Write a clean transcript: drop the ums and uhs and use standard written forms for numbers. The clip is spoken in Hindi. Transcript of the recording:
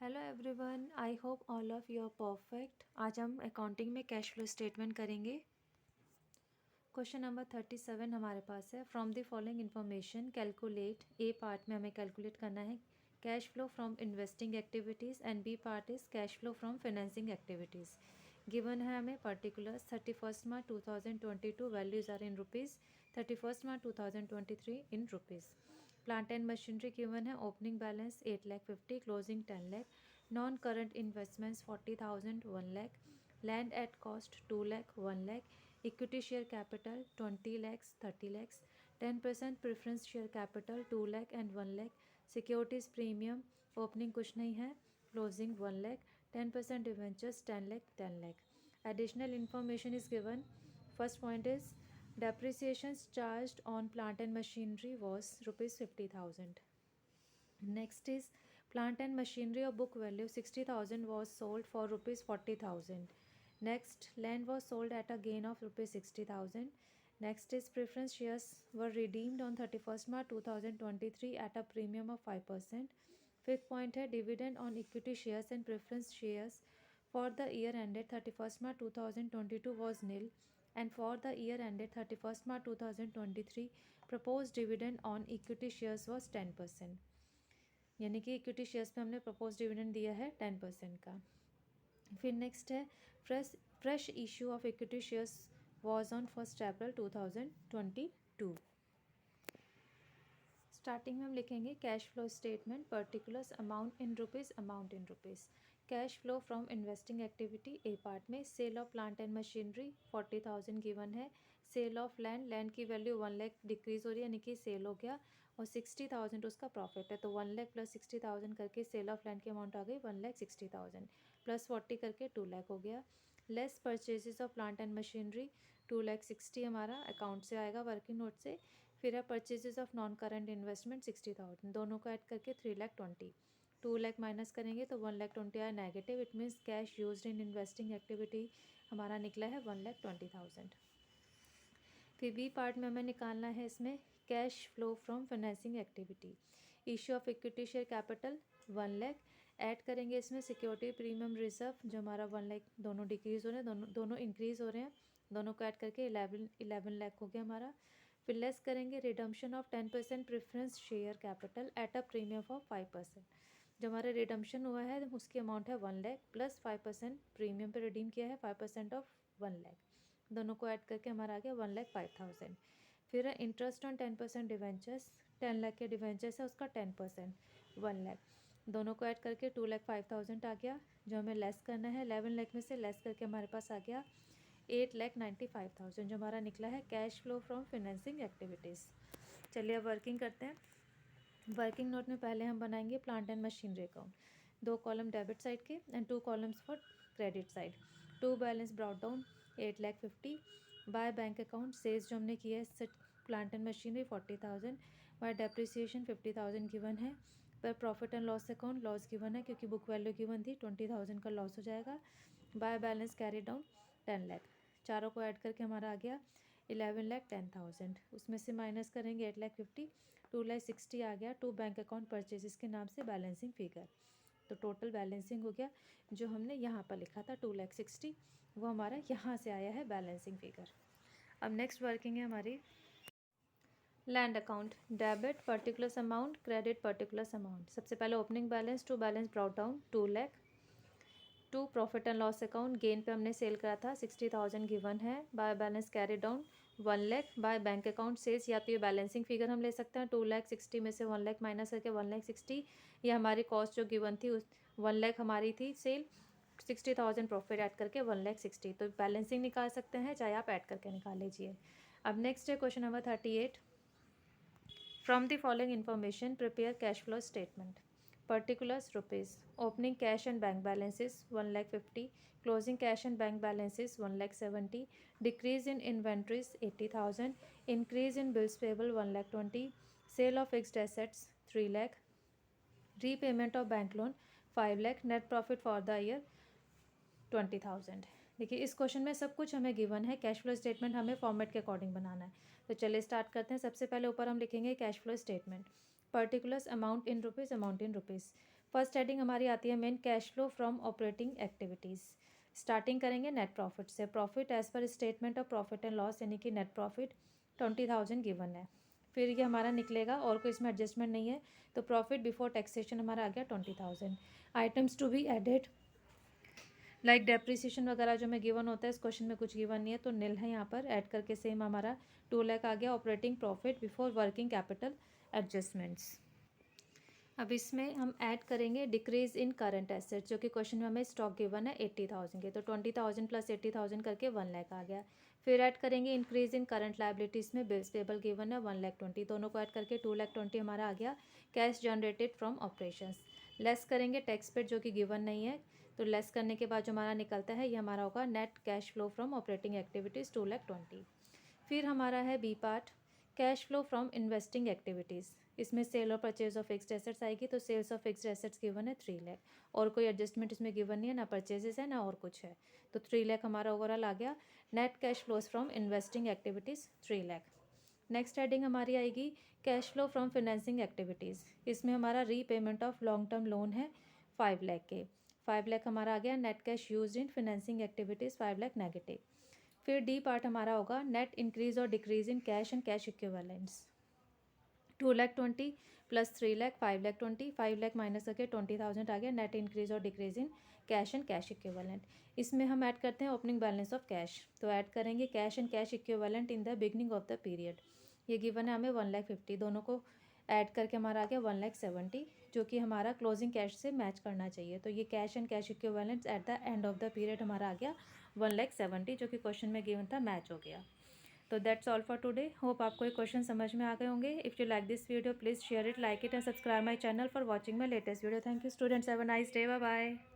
Hello everyone, I hope all of you are perfect. आज हम अकाउंटिंग में कैश फ्लो स्टेटमेंट करेंगे। क्वेश्चन नंबर 37 हमारे पास है, from the following information calculate. A part में हमें कैलकुलेट करना है cash flow from investing activities and B part is cash flow from financing activities. Given है हमें particulars 31 March 2022, values are in rupees, 31 March 2023 in rupees. Plant and machinery given है, opening balance 8,50,000, closing 10 lakh, non current investments 40,000 1 lakh, land at cost 2 lakh 1 lakh, equity share capital 20 lakhs 30 lakhs, 10% preference share capital 2 lakh and 1 lakh, securities premium opening कुछ नहीं है, closing 1 lakh, 10% debentures 10 lakh 10 lakh. Additional information is given. First point is depreciations charged on plant and machinery was rupees 50,000. Next is plant and machinery of book value 60,000 was sold for rupees 40,000. Next, land was sold at a gain of rupees 60,000. Next is preference shares were redeemed on 31st March 2023 at a premium of 5%. Fifth point है, dividend on equity shares and preference shares for the year ended 31st March 2022 was nil, and for the year ended 31st March 2023 proposed dividend on equity shares was 10%। यानी कि इक्विटी शेयर्स पे हमने प्रपोज डिविडेंड दिया है 10% का। फिर नेक्स्ट है fresh issue of equity shares was on 1 April 2022। Starting में हम लिखेंगे cash flow statement, particulars amount in rupees, amount in rupees. Cash flow from investing activity A part में sale of plant and machinery 40,000 given है, सेल ऑफ लैंड, लैंड की वैल्यू 1 लाख डिक्रीज़ हो रही है यानी कि सेल हो गया, और 60,000 उसका प्रॉफिट है, तो 1 लाख प्लस 60,000 करके सेल ऑफ लैंड की अमाउंट आ गई 1,60,000 प्लस 40 करके 2 लाख हो गया। Less purchases of plant and machinery 2,60,000 हमारा अकाउंट से आएगा वर्किंग नोट से। फिर है purchases of non current investment 60,000, दोनों को ऐड करके 3,20,000, 2 लाख माइनस करेंगे तो 1,20,000 आया negative. It means cash used in investing activity हमारा निकला है 1,20,000। फिर बी पार्ट में हमें निकालना है इसमें cash flow from financing activity. Issue of equity share capital 1 lakh, add करेंगे इसमें सिक्योरिटी प्रीमियम रिजर्व जो हमारा 1 लाख, दोनों डिक्रीज़ हो रहे हैं, दोनों इंक्रीज़ हो रहे हैं, दोनों को ऐड करके 11 लाख हो गया हमारा। फिर लेस करेंगे redemption of 10% preference share capital at a premium of 5%। जो हमारा रिडम्पशन हुआ है उसकी अमाउंट है 1 लाख प्लस 5% प्रीमियम पे रिडीम किया है 5% ऑफ 1 लाख, दोनों को ऐड करके हमारा आ गया 1,05,000। फिर है इंटरेस्ट ऑन 10% डिवेंचर्स, 10 लाख के डिवेंचर्स है उसका 10% 1 लाख, दोनों को ऐड करके 2,05,000 आ गया। जो हमें लेस करना है 11 लाख में से लेस करके हमारे पास आ गया 8,95,000, जो हमारा निकला है cash flow from financing activities. चलिए अब वर्किंग करते हैं। वर्किंग नोट में पहले हम बनाएंगे plant and machinery account, 2 column debit side के and 2 columns for credit side. To balance brought down 8,50,000 by bank account, sales जो हमने किया है plant and machinery 40,000, by depreciation 50,000 given है, पर profit and loss account loss given है क्योंकि बुक वैल्यू गिवन थी, 20,000 का लॉस हो जाएगा। Bye balance carry down 10 lakh, चारों को ऐड करके हमारा आ गया 11,10,000, उसमें से माइनस करेंगे 8,50,000, 2,60,000 आ गया टू बैंक अकाउंट परचेजेस के नाम से बैलेंसिंग फिगर। तो टोटल बैलेंसिंग हो गया जो हमने यहाँ पर लिखा था 2,60,000, वो हमारा यहाँ से आया है बैलेंसिंग फिगर। अब नेक्स्ट वर्किंग है हमारी land account, debit particulars amount, credit particulars amount. सबसे पहले opening balance to balance brought down 2 lakh, to profit and loss account, gain पे हमने सेल करा था 60,000 गिवन है, by balance carry down 1 lakh, by bank account sales, या तो ये बैलेंसिंग फिगर हम ले सकते हैं 2,60,000 में से 1 लाख माइनस करके 1,60,000, ये हमारी कॉस्ट जो गिवन थी उस 1 लाख हमारी थी सेल, 60,000 प्रॉफिट ऐड करके 1,60,000, तो बैलेंसिंग निकाल सकते हैं चाहे आप ऐड करके निकाल लीजिए। अब नेक्स्ट है question number 38, from the following information prepare cash flow statement. Particulars rupees, opening cash and bank balances 1,50,000, closing cash and bank balances 1,70,000, decrease in inventories 80,000, increase in bills payable 1,20,000, sale of fixed assets 3 lakh, repayment of bank loan 5 lakh, net profit for the year 20,000। देखिए इस क्वेश्चन में सब कुछ हमें गिवन है, कैश फ्लो स्टेटमेंट हमें फॉर्मेट के अकॉर्डिंग बनाना है। तो चलिए स्टार्ट करते हैं। सबसे पहले ऊपर हम लिखेंगे cash flow statement, particulars amount in rupees, amount in rupees. First heading हमारी आती है main cash flow from operating activities. Starting करेंगे नेट प्रॉफिट से। Profit as per statement of profit and loss यानी कि नेट प्रॉफिट 20,000 गिवन है। फिर ये हमारा निकलेगा और कोई इसमें एडजस्टमेंट नहीं है, तो प्रॉफिट बिफोर टैक्सेशन हमारा आ गया 20,000। Items to be added like depreciation वगैरह जो हमें गिवन होता है, इस क्वेश्चन में कुछ गिवन नहीं है तो निल है यहाँ पर। ऐड करके सेम हमारा 2 लाख आ गया। Operating profit before working capital adjustments. अब इसमें हम ऐड करेंगे डिक्रीज इन करंट एसेट्स, जो कि क्वेश्चन में हमें स्टॉक गिवन है 80,000 के, तो 20,000 प्लस 80,000 करके 1 लाख आ गया। फिर ऐड करेंगे इंक्रीज इन करंट लाइबिलिटीज़ में बिल्स पेबल गिवन है 1,20,000, दोनों को ऐड करके 2,20,000 हमारा आ गया। Cash generated from operations less करेंगे टैक्स पेड जो कि गिवन नहीं है, तो लेस करने के बाद जो हमारा निकलता है ये हमारा होगा net cash flow from operating activities 2,20,000। फिर हमारा है B part cash flow from investing activities. इसमें सेल और परचेज ऑफ फिक्स्ड एसेट्स आएगी, तो sales of fixed assets given है 3 लाख और कोई एडजस्टमेंट इसमें गिवन नहीं है, ना परचेजेस है ना और कुछ है, तो 3 लाख हमारा ओवरऑल आ गया। Net cash flows from investing activities 3 lakh. Next heading हमारी आएगी cash flow from financing activities. इसमें हमारा repayment of long term loan है 5 लाख के, 5 लाख हमारा आ गया। Net cash use in financing activities 5 lakh negative. फिर डी पार्ट हमारा होगा नेट इंक्रीज और decrease in cash and cash equivalents. 2,20,000 plus 3 lakh 5,20,000, 5 lakh minus करके 20,000 आ गया। नेट इंक्रीज और decrease in cash and cash equivalent. इसमें हम ऐड करते हैं ओपनिंग बैलेंस ऑफ कैश, तो ऐड करेंगे cash and cash equivalent in the beginning of the period. ये गिवन है हमें 1,50,000, दोनों को ऐड करके हमारा आ गया 1,70,000, जो कि हमारा क्लोजिंग कैश से मैच करना चाहिए। तो ये cash and cash equivalents at the end of the period हमारा आ गया 1,70,000, जो कि क्वेश्चन में गिवन था, मैच हो गया। तो that's all for today. Hope आपको ये क्वेश्चन समझ में आ गए होंगे। If you like this video please share it, like it and subscribe my channel for watching my latest video. Thank you students, have a nice day, bye bye.